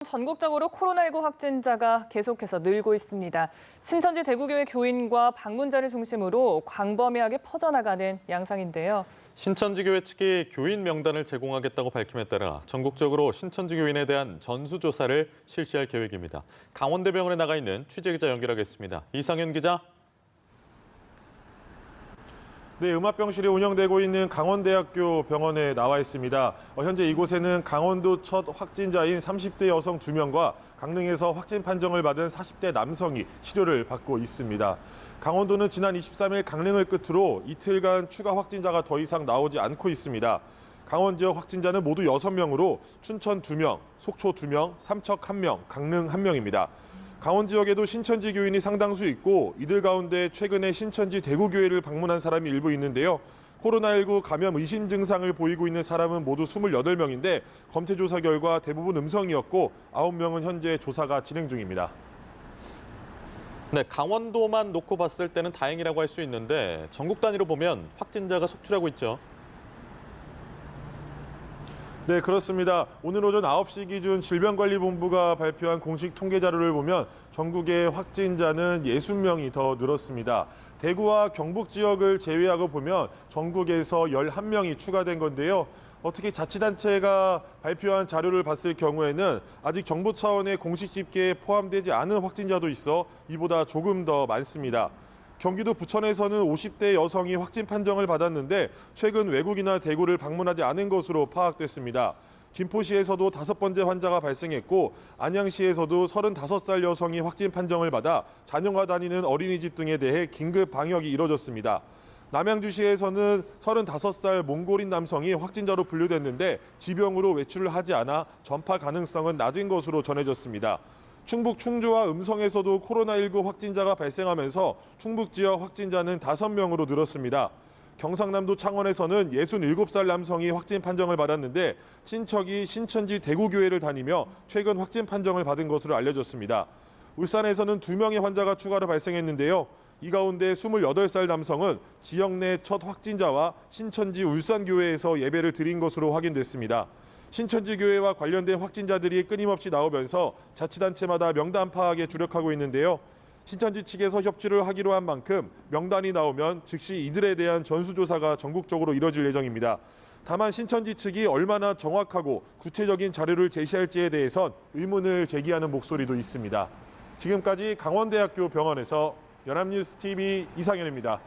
전국적으로 코로나19 확진자가 계속해서 늘고 있습니다. 신천지 대구교회 교인과 방문자를 중심으로 광범위하게 퍼져나가는 양상인데요. 신천지교회 측이 교인 명단을 제공하겠다고 밝힘에 따라 전국적으로 신천지 교인에 대한 전수조사를 실시할 계획입니다. 강원대병원에 나가 있는 취재기자 연결하겠습니다. 이상현 기자. 네, 음압병실이 운영되고 있는 강원대학교 병원에 나와 있습니다. 현재 이곳에는 강원도 첫 확진자인 30대 여성 2명과 강릉에서 확진 판정을 받은 40대 남성이 치료를 받고 있습니다. 강원도는 지난 23일 강릉을 끝으로 이틀간 추가 확진자가 더 이상 나오지 않고 있습니다. 강원 지역 확진자는 모두 6명으로 춘천 2명, 속초 2명, 삼척 1명, 강릉 1명입니다. 강원 지역에도 신천지 교인이 상당수 있고 이들 가운데 최근에 신천지 대구교회를 방문한 사람이 일부 있는데요. 코로나19 감염 의심 증상을 보이고 있는 사람은 모두 28명인데 검체 조사 결과 대부분 음성이었고 9명은 현재 조사가 진행 중입니다. 네, 강원도만 놓고 봤을 때는 다행이라고 할 수 있는데 전국 단위로 보면 확진자가 속출하고 있죠. 네, 그렇습니다. 오늘 오전 9시 기준 질병관리본부가 발표한 공식 통계 자료를 보면 전국의 확진자는 60명이 더 늘었습니다. 대구와 경북 지역을 제외하고 보면 전국에서 11명이 추가된 건데요. 특히 자치단체가 발표한 자료를 봤을 경우에는 아직 정부 차원의 공식 집계에 포함되지 않은 확진자도 있어 이보다 조금 더 많습니다. 경기도 부천에서는 50대 여성이 확진 판정을 받았는데 최근 외국이나 대구를 방문하지 않은 것으로 파악됐습니다. 김포시에서도 5번째 환자가 발생했고 안양시에서도 35살 여성이 확진 판정을 받아 자녀가 다니는 어린이집 등에 대해 긴급 방역이 이뤄졌습니다. 남양주시에서는 35살 몽골인 남성이 확진자로 분류됐는데 지병으로 외출을 하지 않아 전파 가능성은 낮은 것으로 전해졌습니다. 충북 충주와 음성에서도 코로나19 확진자가 발생하면서 충북 지역 확진자는 5명으로 늘었습니다. 경상남도 창원에서는 67살 남성이 확진 판정을 받았는데 친척이 신천지 대구교회를 다니며 최근 확진 판정을 받은 것으로 알려졌습니다. 울산에서는 2명의 환자가 추가로 발생했는데요. 이 가운데 28살 남성은 지역 내 첫 확진자와 신천지 울산교회에서 예배를 드린 것으로 확인됐습니다. 신천지 교회와 관련된 확진자들이 끊임없이 나오면서 자치단체마다 명단 파악에 주력하고 있는데요. 신천지 측에서 협조를 하기로 한 만큼 명단이 나오면 즉시 이들에 대한 전수조사가 전국적으로 이뤄질 예정입니다. 다만 신천지 측이 얼마나 정확하고 구체적인 자료를 제시할지에 대해선 의문을 제기하는 목소리도 있습니다. 지금까지 강원대학교 병원에서 연합뉴스 TV 이상현입니다.